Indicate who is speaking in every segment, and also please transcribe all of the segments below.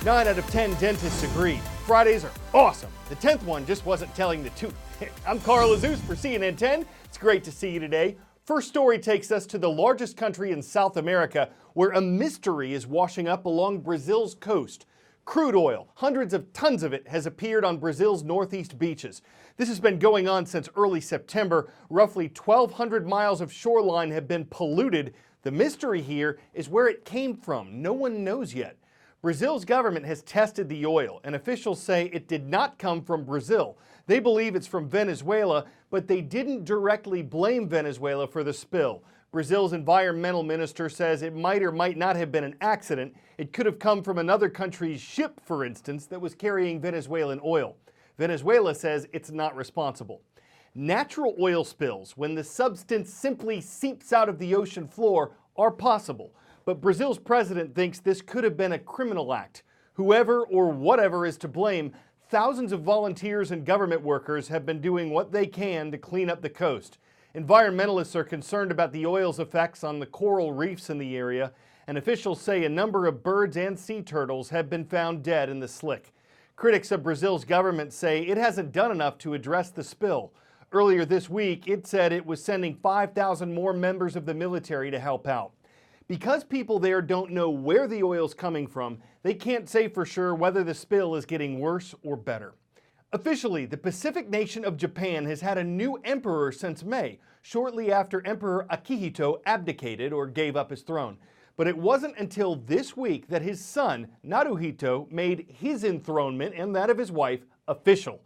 Speaker 1: 9 out of 10 dentists agree. Fridays are awesome. The 10th one just wasn't telling the truth. I'm Carl Azus for CNN 10. It's great to see you today. First story takes us to the largest country in South America, where a mystery is washing up along Brazil's coast. Crude oil, hundreds of tons of it, has appeared on Brazil's northeast beaches. This has been going on since early September. Roughly 1,200 miles of shoreline have been polluted. The mystery here is where it came from. No one knows yet. Brazil's government has tested the oil, and officials say it did not come from Brazil. They believe it's from Venezuela, but they didn't directly blame Venezuela for the spill. Brazil's environmental minister says it might or might not have been an accident. It could have come from another country's ship, for instance, that was carrying Venezuelan oil. Venezuela says it's not responsible. Natural oil spills, when the substance simply seeps out of the ocean floor, are possible. But Brazil's president thinks this could have been a criminal act. Whoever or whatever is to blame, thousands of volunteers and government workers have been doing what they can to clean up the coast. Environmentalists are concerned about the oil's effects on the coral reefs in the area, and officials say a number of birds and sea turtles have been found dead in the slick. Critics of Brazil's government say it hasn't done enough to address the spill. Earlier this week, it said it was sending 5,000 more members of the military to help out. Because people there don't know where the oil's coming from, they can't say for sure whether the spill is getting worse or better. Officially, the Pacific nation of Japan has had a new emperor since May, shortly after Emperor Akihito abdicated or gave up his throne. But it wasn't until this week that his son, Naruhito, made his enthronement and that of his wife official.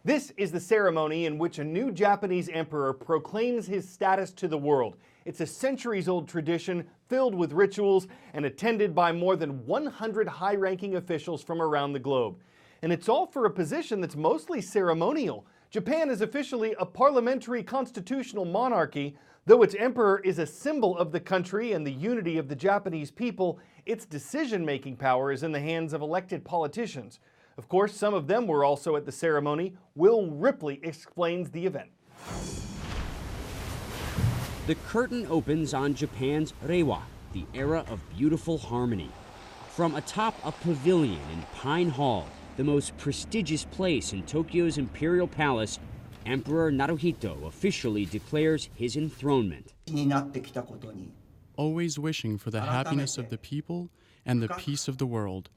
Speaker 1: This is the ceremony in which a new Japanese emperor proclaims his status to the world. It's a centuries-old tradition filled with rituals and attended by more than 100 high-ranking officials from around the globe. And it's all for a position that's mostly ceremonial. Japan is officially a parliamentary constitutional monarchy. Though its emperor is a symbol of the country and the unity of the Japanese people, its decision-making power is in the hands of elected politicians. Of course, some of them were also at the ceremony. Will Ripley explains the event.
Speaker 2: The curtain opens on Japan's Reiwa, the era of beautiful harmony. From atop a pavilion in Pine Hall, the most prestigious place in Tokyo's Imperial Palace, Emperor Naruhito officially declares his enthronement.
Speaker 3: Always wishing for the happiness of the people and the peace of the world.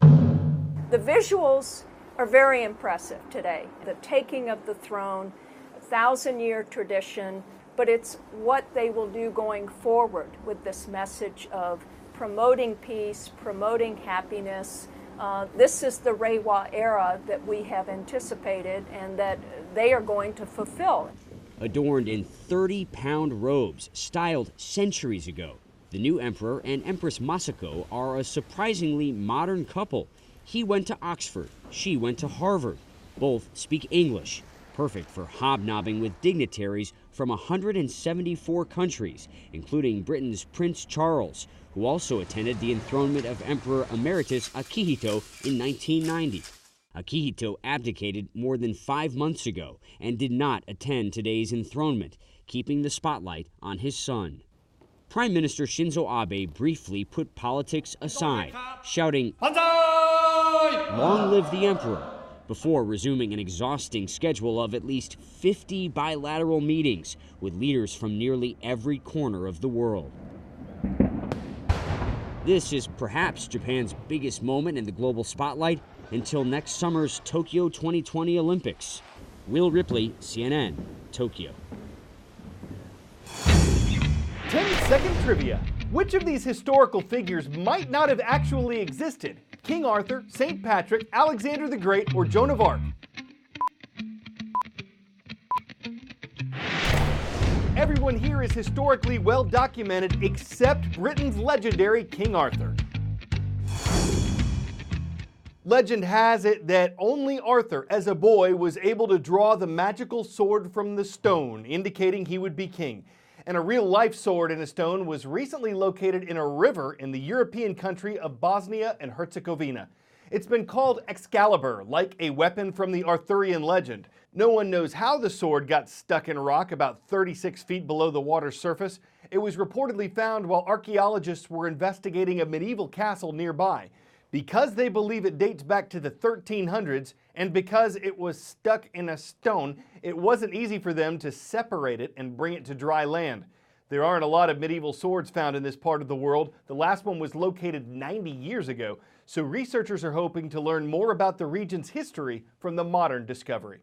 Speaker 4: The visuals are very impressive today. The taking of the throne, a 1,000-year tradition, but it's what they will do going forward with this message of promoting peace, promoting happiness. This is the Reiwa era that we have anticipated and that they are going to fulfill.
Speaker 2: Adorned in 30-pound robes styled centuries ago, the new emperor and Empress Masako are a surprisingly modern couple. He went to Oxford, she went to Harvard. Both speak English, perfect for hobnobbing with dignitaries from 174 countries, including Britain's Prince Charles, who also attended the enthronement of Emperor Emeritus Akihito in 1990. Akihito abdicated more than 5 months ago and did not attend today's enthronement, keeping the spotlight on his son. Prime Minister Shinzo Abe briefly put politics aside, shouting, "Long live the emperor," before resuming an exhausting schedule of at least 50 bilateral meetings with leaders from nearly every corner of the world. This is perhaps Japan's biggest moment in the global spotlight until next summer's Tokyo 2020 Olympics. Will Ripley, CNN, Tokyo.
Speaker 1: 10-second trivia. Which of these historical figures might not have actually existed? King Arthur, St. Patrick, Alexander the Great, or Joan of Arc? Everyone here is historically well documented except Britain's legendary King Arthur. Legend has it that only Arthur, as a boy, was able to draw the magical sword from the stone, indicating he would be king. And a real-life sword in a stone was recently located in a river in the European country of Bosnia and Herzegovina. It's been called Excalibur, like a weapon from the Arthurian legend. No one knows how the sword got stuck in rock about 36 feet below the water's surface. It was reportedly found while archaeologists were investigating a medieval castle nearby. Because they believe it dates back to the 1300s, and because it was stuck in a stone, it wasn't easy for them to separate it and bring it to dry land. There aren't a lot of medieval swords found in this part of the world. The last one was located 90 years ago, so researchers are hoping to learn more about the region's history from the modern discovery.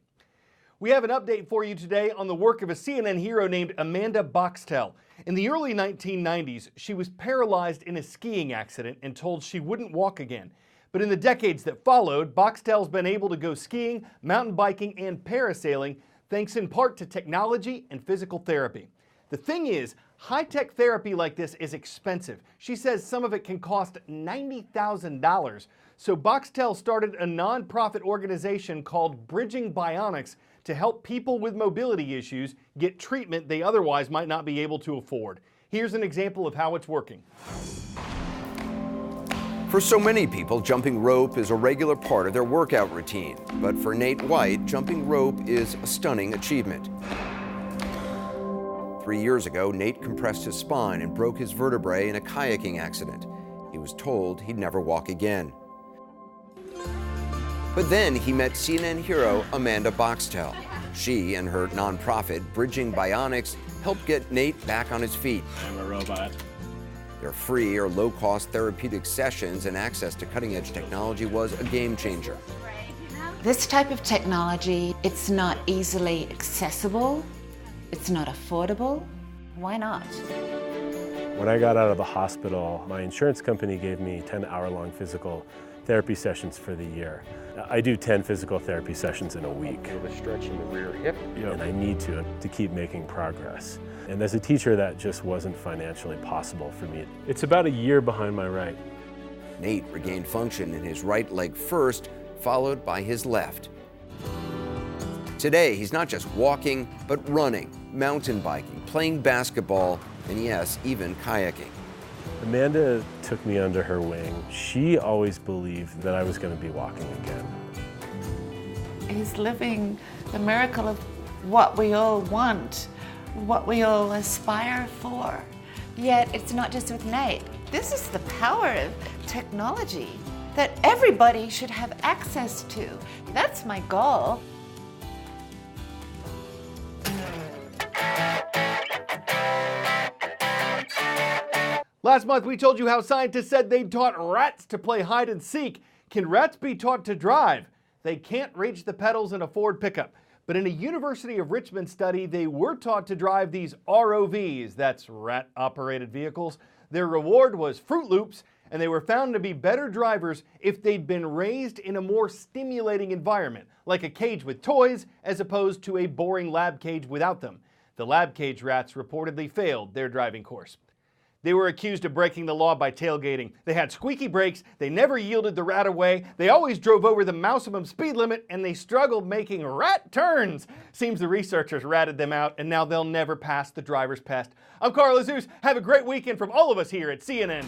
Speaker 1: We have an update for you today on the work of a CNN hero named Amanda Boxtel. In the early 1990s, she was paralyzed in a skiing accident and told she wouldn't walk again. But in the decades that followed, Boxtel's been able to go skiing, mountain biking, and parasailing, thanks in part to technology and physical therapy. The thing is, high-tech therapy like this is expensive. She says some of it can cost $90,000. So Boxtel started a non-profit organization called Bridging Bionics to help people with mobility issues get treatment they otherwise might not be able to afford. Here's an example of how it's working.
Speaker 5: For so many people, jumping rope is a regular part of their workout routine. But for Nate White, jumping rope is a stunning achievement. 3 years ago, Nate compressed his spine and broke his vertebrae in a kayaking accident. He was told he'd never walk again. But then he met CNN hero Amanda Boxtel. She and her nonprofit, Bridging Bionics, helped get Nate back on his feet.
Speaker 6: I'm a robot.
Speaker 5: Their free or low-cost therapeutic sessions and access to cutting-edge technology was a game changer.
Speaker 7: This type of technology, it's not easily accessible, it's not affordable. Why not?
Speaker 6: When I got out of the hospital, my insurance company gave me 10-hour-long physical therapy sessions for the year. I do 10 physical therapy sessions in a week.
Speaker 8: With a stretch in the rear hip.
Speaker 6: And I need to keep making progress. And as a teacher, that just wasn't financially possible for me. It's about a year behind my right.
Speaker 5: Nate regained function in his right leg first, followed by his left. Today, he's not just walking, but running, mountain biking, playing basketball, and yes, even kayaking.
Speaker 6: Amanda took me under her wing. She always believed that I was going to be walking again.
Speaker 9: He's living the miracle of what we all want, what we all aspire for.
Speaker 7: Yet it's not just with Nate.
Speaker 9: This is the power of technology that everybody should have access to. That's my goal.
Speaker 1: Last month, we told you how scientists said they taught rats to play hide and seek. Can rats be taught to drive? They can't reach the pedals in a Ford pickup. But in a University of Richmond study, they were taught to drive these ROVs, that's rat-operated vehicles. Their reward was Fruit Loops, and they were found to be better drivers if they'd been raised in a more stimulating environment, like a cage with toys, as opposed to a boring lab cage without them. The lab cage rats reportedly failed their driving course. They were accused of breaking the law by tailgating. They had squeaky brakes, they never yielded the rat away, they always drove over the maximum speed limit, and they struggled making rat turns. Seems the researchers ratted them out, and now they'll never pass the driver's test. I'm Carl Azus. Have a great weekend from all of us here at CNN.